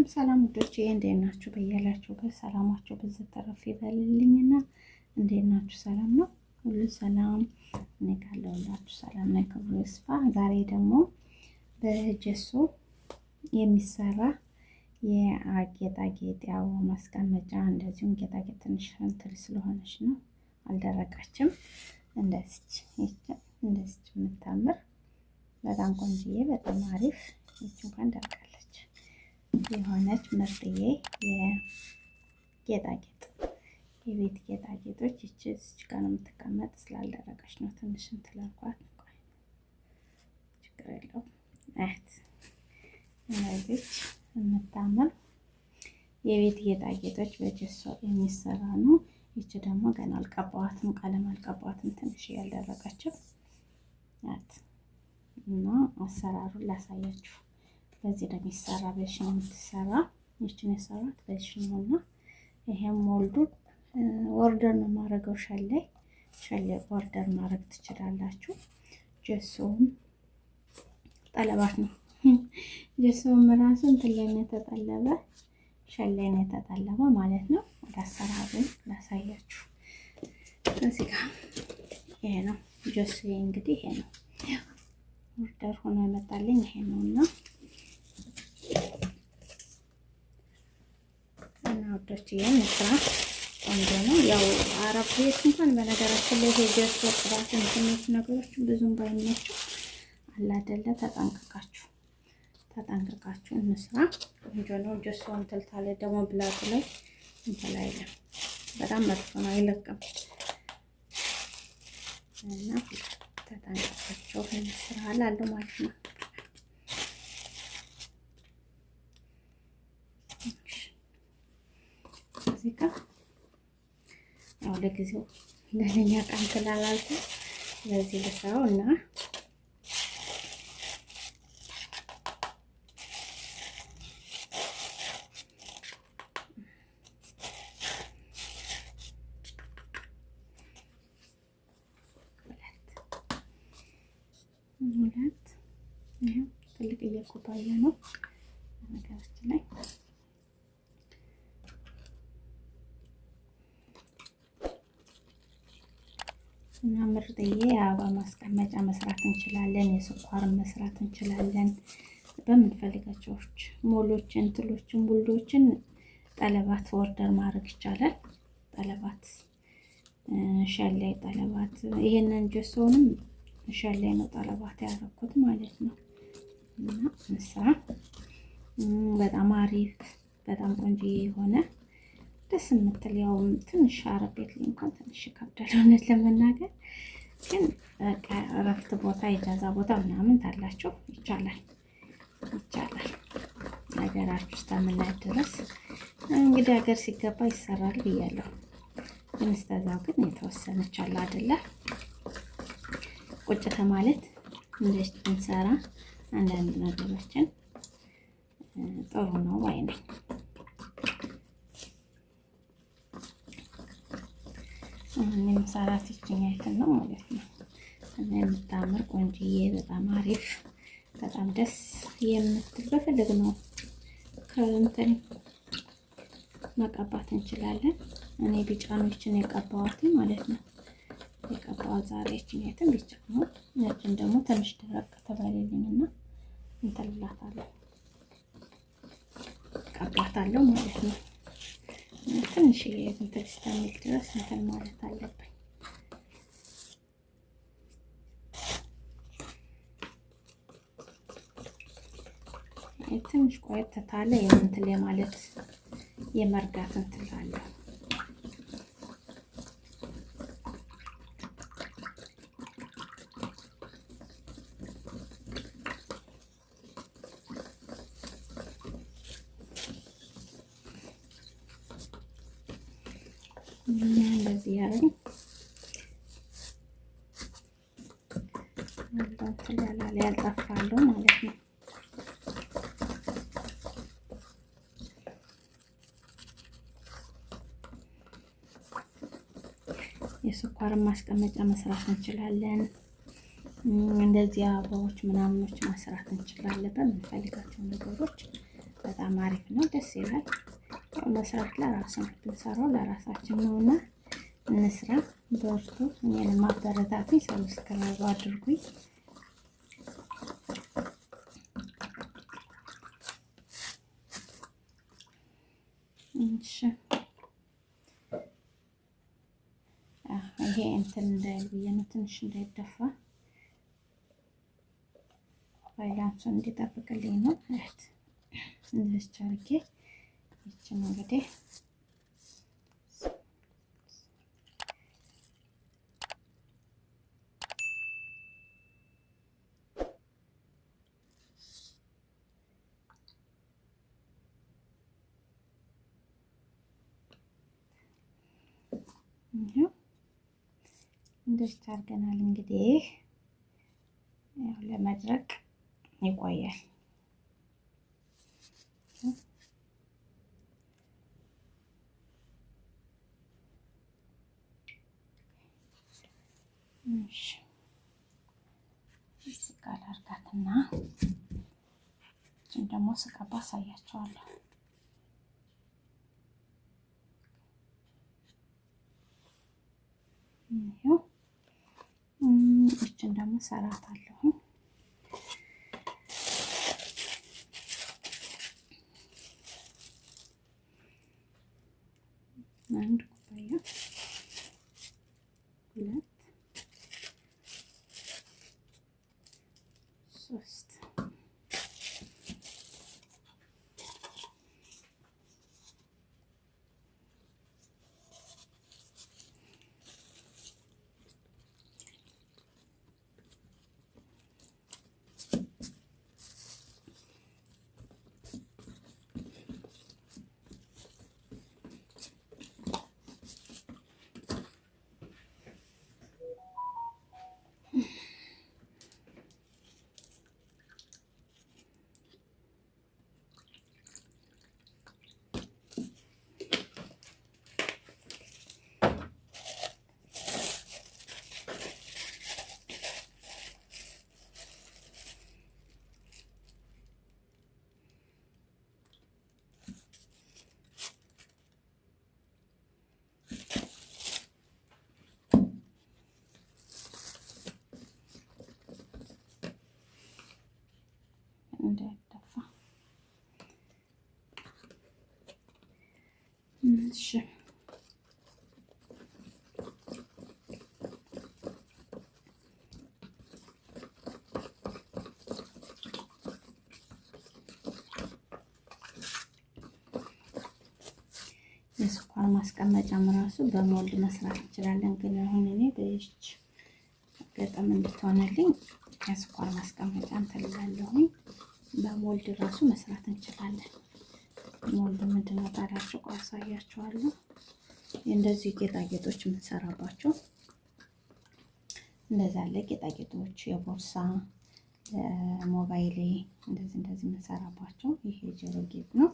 ሰላም ውዶቼ እንዴት ናችሁ? በያላችሁበት ሰላማችሁ ብዙ ተረፍ ይበልልኝና እንዴት ናችሁ? ሰላም ነው? ሁሉ ሰላም እኔ ካለሁላችሁ ሰላም ነው። ክብሩ ይስፋ። ዛሬ ደግሞ በጀሶ የሚሰራ የጌጣጌጥ ያው ማስቀመጫ እንደዚሁም ጌጣጌጥ ትንሽ እንትን ስለሆነች ነው አልደረቃችም። እንደዚች የምታምር በጣም ቆንጆዬ በጣም አሪፍ ይች እንኳን ደርቃለች የሆነች ምርጥዬ የጌጣጌጥ የቤት ጌጣጌጦች ይቺ እዚች ጋር ነው የምትቀመጥ። ስላልደረቀች ነው ትንሽ እንትን አልኳት። ችግር የለውም። አያት እነዚች የምታምር የቤት ጌጣጌጦች በጀሶ የሚሰራ ነው። ይቺ ደግሞ ገና አልቀባዋትም፣ ቀለም አልቀባዋትም። ትንሽ ያልደረቀችው ናት እና አሰራሩን ላሳያችሁ። በዚህ ነው የሚሰራ፣ በዚህ ነው የምትሰራ። ይችን የሰራት በዚህ ነውና ይሄም ሞልዱ ኦርደር ነው የማደርገው። ሸሌ ኦርደር ማድረግ ትችላላችሁ። ጀሶም ጠለባት ነው። ጀሶም ራሱ እንትን ላይ ነው የተጠለበ፣ ሸሌ ነው የተጠለበ ማለት ነው። ወደ አሰራሩ ላሳያችሁ። እዚህ ጋር ይሄ ነው ጀሶ። እንግዲህ ይሄ ነው ኦርደር ሆኖ የመጣልኝ ይሄ ነውና ወዶች ይሄን ስራ ቆንጆ ነው። ያው አረብ ቤት እንኳን በነገራችን ላይ ጀሶ ቅባትን ትንሽ ነገሮች ብዙም ባይመቸው አለ አይደለ፣ ተጠንቀቃችሁ እንስራ። ቆንጆ ነው። ጀሶ እንትን ታለ ደግሞ ብላቱ ላይ እንትን አይልም፣ በጣም መጥፎ ነው፣ አይለቅም እና ተጠንቀቃችሁ እንስራ አላለሁ ማለት ነው። ያው ለጊዜው ለኛ ቃል ተላላልኩ ለዚህ ልሰራው እና ሁለት ይሄ ትልቅ እየኩባያ ነው ነገራችን ላይ እና ምርጥዬ የአበባ ማስቀመጫ መስራት እንችላለን። የስኳር መስራት እንችላለን። በምንፈልጋቸውች ሞሎች እንትሎችን ቡልዶችን ጠለባት ኦርደር ማድረግ ይቻላል። ጠለባት ሸላይ ጠለባት ይሄንን ጀሶንም ሸላይ ነው ጠለባት ያደረኩት ማለት ነው። እና እንስራ። በጣም አሪፍ በጣም ቆንጆ የሆነ ደስ የምትል ያው ትንሽ አረብ ቤት ላይ እንኳን ትንሽ ከብዳል እውነት ለመናገር ግን በቃ እረፍት ቦታ የጃዛ ቦታ ምናምን ታላችሁ ይቻላል ሀገራችሁ ውስጥ ምናምን ድረስ እንግዲህ ሀገር ሲገባ ይሰራል ብያለሁ። ግን እስከዛው ግን የተወሰነች አለ አይደለ ቁጭ ከማለት እንደዚህ እንሰራ አንዳንድ ነገሮችን ጥሩ ነው ባይ ነኝ። እኔም ሰራት ይችኛይትን ነው ማለት ነው። እና የምታምር ቆንጆዬ በጣም አሪፍ በጣም ደስ የምትል በፈልግ ነው ከእንትን መቀባት እንችላለን። እኔ ቢጫ ነው ይችን የቀባዋት ማለት ነው። የቀባው ዛሬ ይችኛይትን ቢጫ ነው። ነጭን ደግሞ ትንሽ ደረቅ ተባለልኝና እንተልላታለሁ ቀባታለሁ ማለት ነው። ትንሽ እንትን እስከሚል ድረስ እንትን ማለት አለብኝ። ትንሽ ቆየት ታለ የእንትን ማለት የመርጋት እንትን አለ። እንደዚህ ያለኝ ያልጠፋለሁ ማለት ነው። የስኳር ማስቀመጫ መስራት እንችላለን። እንደዚህ አበባዎች ምናምኖች መስራት እንችላለን። በምንፈልጋቸው ነገሮች በጣም አሪፍ ነው፣ ደስ ይላል። ያው መስራት ለራስ ነው፣ ብንሰራው ለራሳችን ነውና እንስራ። በርቱ። እኔንም አበረታቱኝ፣ ሰብስክራይብ አድርጉኝ። እሺ ይሄ እንትን እንዳይል ብዬ ነው፣ ትንሽ እንዳይደፋ ባይላንሱን እንዲጠብቅልኝ ነው። እህት እንደዚህ አድርጌ ይችን እንግዲህ እንደዚህ አድርገናል። እንግዲህ ያው ለመድረቅ ይቆያል። እሺ እዚህ ጋር አድርጋትና እችን ደግሞ ስቀባ አሳያቸዋለሁ። ይሄው እችን ደግሞ ሰራታለሁ። አንድ ኩባያ፣ ሁለት፣ ሶስት እንዳይደፋ። እሺ የስኳር ማስቀመጫም ራሱ በሞልድ መስራት እንችላለን። ግን አሁን እኔ በእጅ ገጠም እንድትሆንልኝ የስኳር ማስቀመጫ እንትን እላለሁኝ። በሞልድ ራሱ መስራት እንችላለን። ሞልድ ምንድን ነው ታዲያችሁ? ቆይ አሳያችኋለሁ። እንደዚህ ጌጣጌጦች የምንሰራባቸው እንደዛ አለ። ጌጣጌጦች የቦርሳ ሞባይሌ እንደዚህ የምንሰራባቸው ይሄ ጆሮ ጌጥ ነው።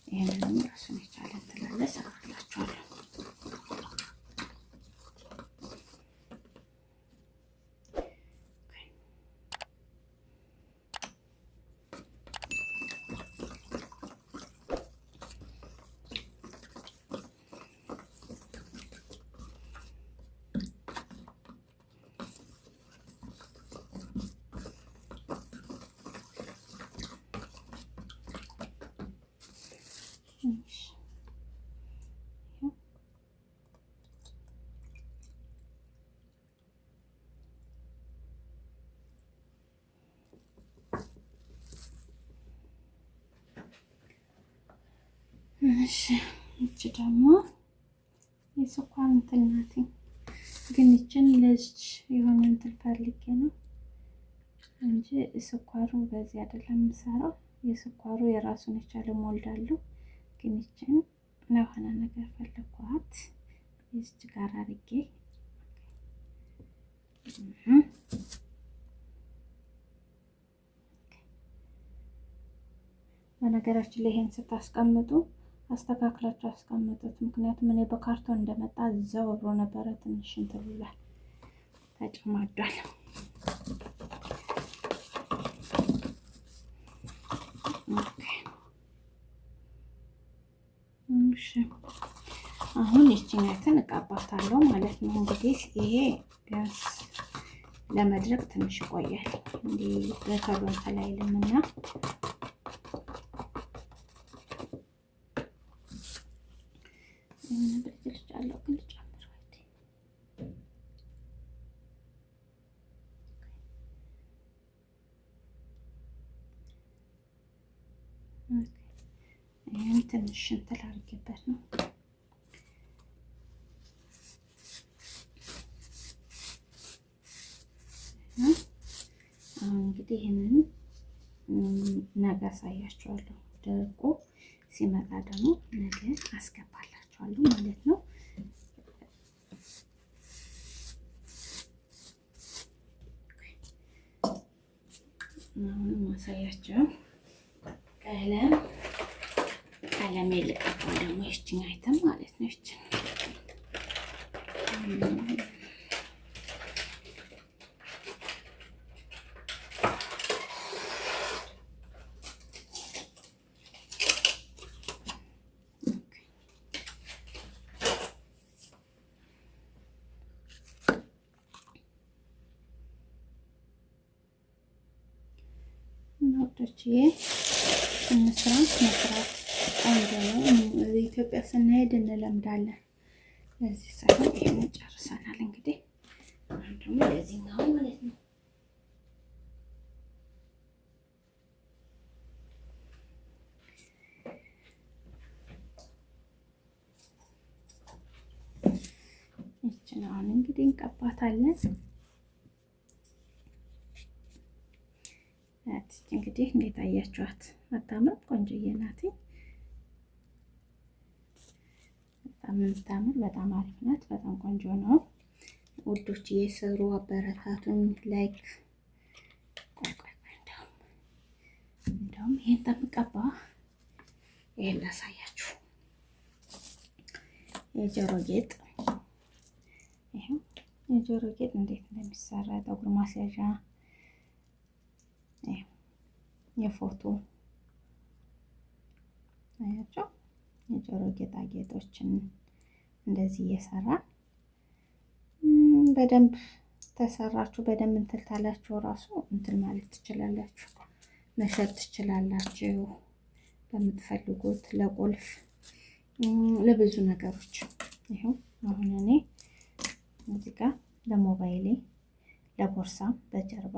ይሄን ደግሞ ራሱን የቻለ እንትላለ ሰራላችኋለሁ። እሺ እቺ ደግሞ የስኳር እንትን ናት፣ ግን እቺን ለዚች የሆነ እንትን ፈልጌ ነው እንጂ ስኳሩ በዚህ አይደለም የምሰራው። የስኳሩ የራሱን የቻለ ሞልድ አለው፣ ግን እቺን ለሆነ ነገር ፈለኳት። እዚች ጋር አድርጌ በነገራችን ላይ ይሄን ስታስቀምጡ አስተካክላችሁ አስቀምጡት። ምክንያቱም እኔ በካርቶን እንደመጣ እዛው አብሮ ነበረ፣ ትንሽ እንትን ይላል፣ ተጨማዷል። እሺ አሁን ይችኛትን እቀባታለሁ ማለት ነው። እንግዲህ ይሄ ቢያንስ ለመድረቅ ትንሽ ይቆያል። እንዲህ በቶሎ እንትን አይልምና ብልጭልጫለሁ ግን ልጨምር ይህም ትንሽ እንትን አድርጌበት ነው። አሁን እንግዲህ ይህንን ነገ አሳያችኋለሁ። ደርቆ ሲመጣ ደግሞ ነገ አስገባላችኋለሁ ማለት ነው። አሁን ማሳያቸው ቀለም ልቀባው ደግሞ ይችን አይተም ማለት ነው። ይችን ወዶችዬ መስራት ቆንጆ ነው። ኢትዮጵያ ስንሄድ እንለምዳለን። ለዚህ ሳይሆን ይሄን ጨርሰናል። እንግዲህ አሁን ደግሞ ለዚህኛው ማለት ነው። ይችን አሁን እንግዲህ እንቀባታለን። እንግዲህ እንዴት አያችኋት? አታምር? ቆንጆዬ ናት። በጣም የምታምር በጣም አሪፍ ናት። በጣም ቆንጆ ነው። ውዶች እየሰሩ አበረታቱኝ። ላይክ እንደውም ይሄን ተምቀባ ይሄን ላሳያችሁ። የጆሮ ጌጥ ይሄው የጆሮ ጌጥ እንዴት እንደሚሰራ ጠጉር ማስያዣ የፎቶ አያቸው። የጆሮ ጌጣጌጦችን እንደዚህ እየሰራን በደንብ ተሰራችሁ በደንብ እንትን ታላችሁ ራሱ እንትን ማለት ትችላላችሁ፣ መሸጥ ትችላላችሁ። በምትፈልጉት ለቁልፍ ለብዙ ነገሮች። ይሄው አሁን እኔ እዚህ ጋር ለሞባይሌ ለቦርሳ በጀርባ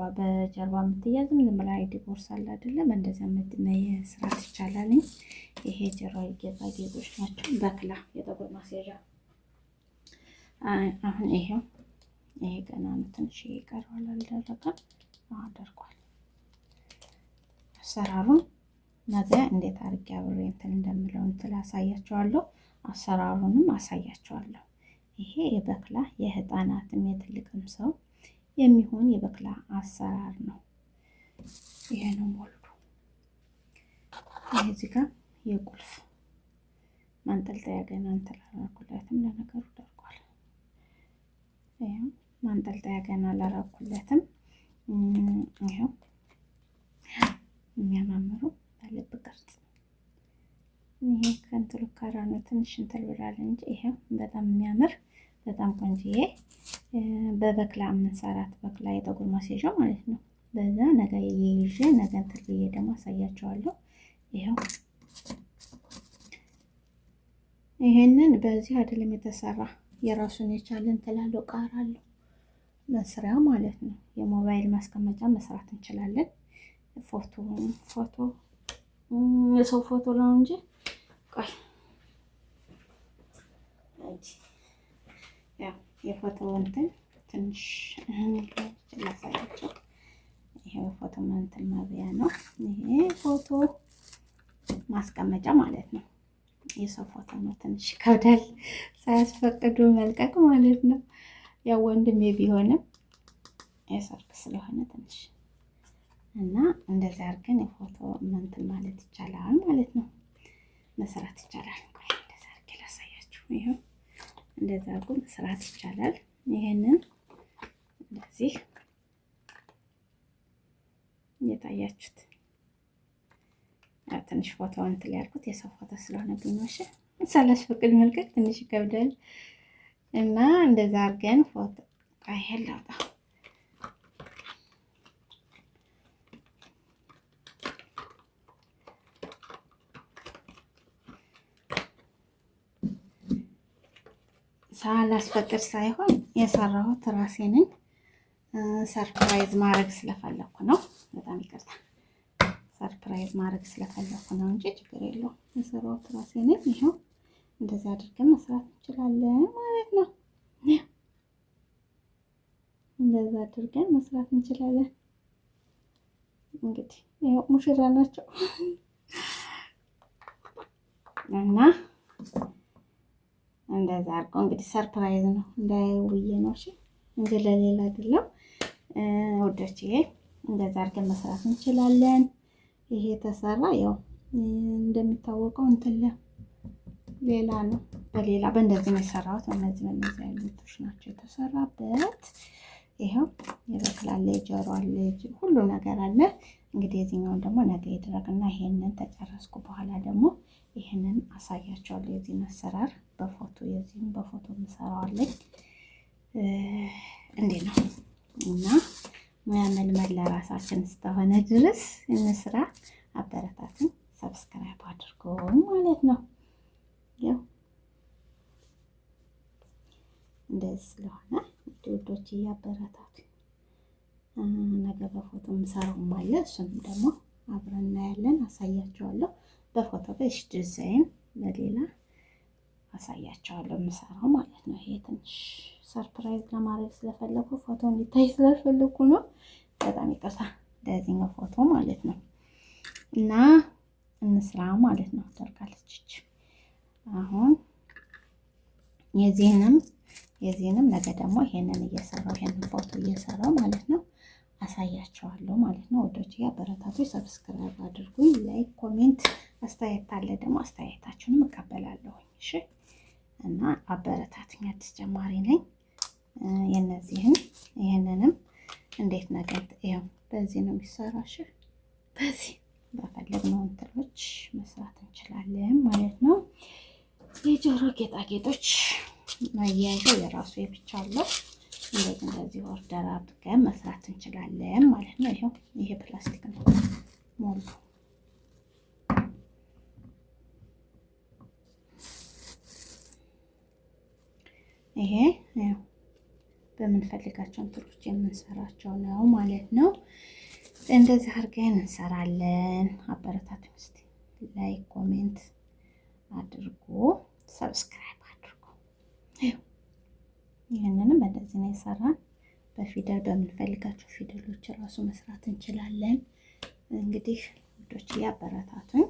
የምትያዝ ምን ማለት ቦርሳ አለ አይደለም? እንደዛ መስራት ይቻላል። ይሄ ጆሮ ጌጣጌጦች ናቸው። በክላ የጠጉር ማስያዣ። አሁን ይሄው ይሄ ገና ነው፣ ትንሽ ይቀረዋል፣ አልደረቀም። አደርጓል። አሰራሩን ነገ እንዴት አድርጌ አብሬ እንትን እንደምለው እንትን አሳያቸዋለሁ። አሰራሩንም አሳያቸዋለሁ። ይሄ የበክላ የህፃናትም የትልቅም ሰው የሚሆን የበክላ አሰራር ነው። ይሄ ነው ሞልዱ። ይሄ እዚህ ጋር የቁልፍ ማንጠልጠያ ገና እንትን አላደረኩለትም። ለነገሩ ደርቋል። ይሄው ማንጠልጠያ ገና አላደረኩለትም። ይሄው የሚያማምሩ በልብ ቅርጽ። ይሄ ከእንትሉ ካራ ነው ትንሽ እንትን ብሏል እንጂ ይሄው በጣም የሚያምር በጣም ቆንጆዬ በበክላ የምንሰራት በክላ የጠጉር ማስያዣ ማለት ነው። በዛ ነገ ይዤ ነገ እንትን ብዬ ደግሞ አሳያቸዋለሁ። ይሄው ይሄንን በዚህ አይደለም የተሰራ፣ የራሱን የቻለ እንትን አለው፣ ቃራ አለው መስሪያ ማለት ነው። የሞባይል ማስቀመጫ መስራት እንችላለን። ፎቶ የሰው ፎቶ ነው እንጂ ቆይ ያው የፎቶ እንትን ትንሽ ላሳያቸው። ይሄ የፎቶ እንትን መብያ ነው። ይሄ ፎቶ ማስቀመጫ ማለት ነው። የሰው ፎቶ ነው። ትንሽ ይከብዳል ሳያስፈቅዱ መልቀቅ ማለት ነው። ያው ወንድሜ ቢሆንም የሰርግ ስለሆነ ትንሽ እና እንደዚህ አድርገን የፎቶ እንትን ማለት ይቻላል ማለት ነው። መስራት ይቻላል። ቆይ እንደዚህ አድርጌ ላሳያችሁ። ይሄው እንደዚህ አድርጎ መስራት ይቻላል። ይሄንን እንደዚህ እየታያችሁት ትንሽ ፎቶ እንትን ያልኩት የሰው ፎቶ ስለሆነ ቢኖሽ ሳላስፈቅድ መልቀቅ ትንሽ ይከብዳል እና እንደዛ አድርገን ፎቶ አይሄላውጣ ሳላስፈቅድ ሳይሆን የሰራሁት ራሴ ነኝ። ሰርፕራይዝ ማድረግ ስለፈለኩ ነው። በጣም ይቅርታ፣ ሰርፕራይዝ ማድረግ ስለፈለኩ ነው እንጂ ችግር የለውም። የሰራሁት ራሴ ነኝ። ይኸው እንደዚህ አድርገን መስራት እንችላለን ማለት ነው። እንደዛ አድርገን መስራት እንችላለን። እንግዲህ ይኸው ሙሽራ ናቸው እና እንደዛ አድርገው እንግዲህ ሰርፕራይዝ ነው እንዳይውዬ ነው እሺ፣ እንጂ ለሌላ አይደለም ውዶቼ። እንደዛ አድርገን መስራት እንችላለን። ይሄ የተሰራ ያው እንደሚታወቀው እንትን ሌላ ነው፣ በሌላ በእንደዚህ ነው የሰራሁት። በእነዚህ አይነቶች ናቸው የተሰራበት። ይኸው ይበክላል፣ የጆሮ አለ፣ ሁሉ ነገር አለ። እንግዲህ የዚህኛውን ደግሞ ነገ ይድረግና ይሄንን ተጨረስኩ በኋላ ደግሞ ይሄንን አሳያቸዋለሁ። የዚህን አሰራር በፎቶ የዚህን በፎቶ እንሰራዋለን። እንዴት ነው እና ሙያ መልመድ ለራሳችን እስከሆነ ድረስ እንስራ። አበረታትን፣ ሰብስክራይብ አድርጎ ማለት ነው። ያው እንደዚህ ስለሆነ ውዶች እያበረታቱ ነገ በፎቶ የምሰራውም አለ። እሱንም ደግሞ አብረን እናያለን፣ አሳያቸዋለሁ። በፎቶ በሽ ዲዛይን በሌላ አሳያቸዋለሁ የምሰራው ማለት ነው። ይሄ ትንሽ ሰርፕራይዝ ለማድረግ ስለፈለኩ ፎቶ እንዲታይ ስለፈለኩ ነው። በጣም ይቅርታ ለዚህኛው ፎቶ ማለት ነው። እና እንስራ ማለት ነው። ታርካለች አሁን የዚህንም ነገ ደግሞ ይሄንን እየሰራው ይሄንን ፎቶ እየሰራው ማለት ነው አሳያቸዋለሁ ማለት ነው። ወዶች አበረታቱ፣ ሰብስክራይብ አድርጉኝ፣ ላይክ፣ ኮሜንት፣ አስተያየት ካለ ደግሞ አስተያየታችሁንም እቀበላለሁ። እሺ እና አበረታቱኝ፣ አዲስ ጀማሪ ነኝ። ይሄንንም እንዴት ነገር ይሄው በዚህ ነው የሚሰራው። እሺ በዚህ በፈለግነው እንትኖች መስራት እንችላለን ማለት ነው። የጆሮ ጌጣጌጦች ማያያዣው የራሱ የብቻ አለው። እንደዚህ ኦርደር አድርገን መስራት እንችላለን ማለት ነው። ይሄው ይሄ ፕላስቲክ ነው ሞሉ። ይሄ ያው በምንፈልጋቸው እንትኖች የምንሰራቸው ነው ማለት ነው። እንደዚህ አድርገን እንሰራለን። አበረታቱ እስቲ፣ ላይክ ኮሜንት አድርጉ፣ ሰብስክራይብ አድርጉ። ይህንንም እንደዚህ ነው የሰራን። በፊደል በምንፈልጋቸው ፊደሎች ራሱ መስራት እንችላለን። እንግዲህ ውዶች ያበረታቱኝ።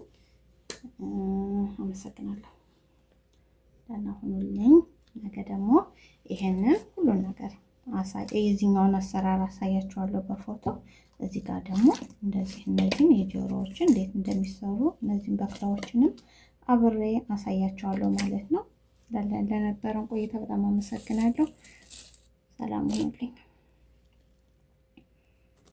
አመሰግናለሁ። ደህና ሁኑልኝ። ነገ ደግሞ ይሄንን ሁሉን ነገር የዚህኛውን አሰራር አሳያችኋለሁ በፎቶ። እዚህ ጋር ደግሞ እንደዚህ እነዚህን የጆሮዎችን እንዴት እንደሚሰሩ እነዚህን በክላዎችንም አብሬ አሳያችኋለሁ ማለት ነው። ለነበረን ቆይታ በጣም አመሰግናለሁ። ሰላም ሁኑልኝ።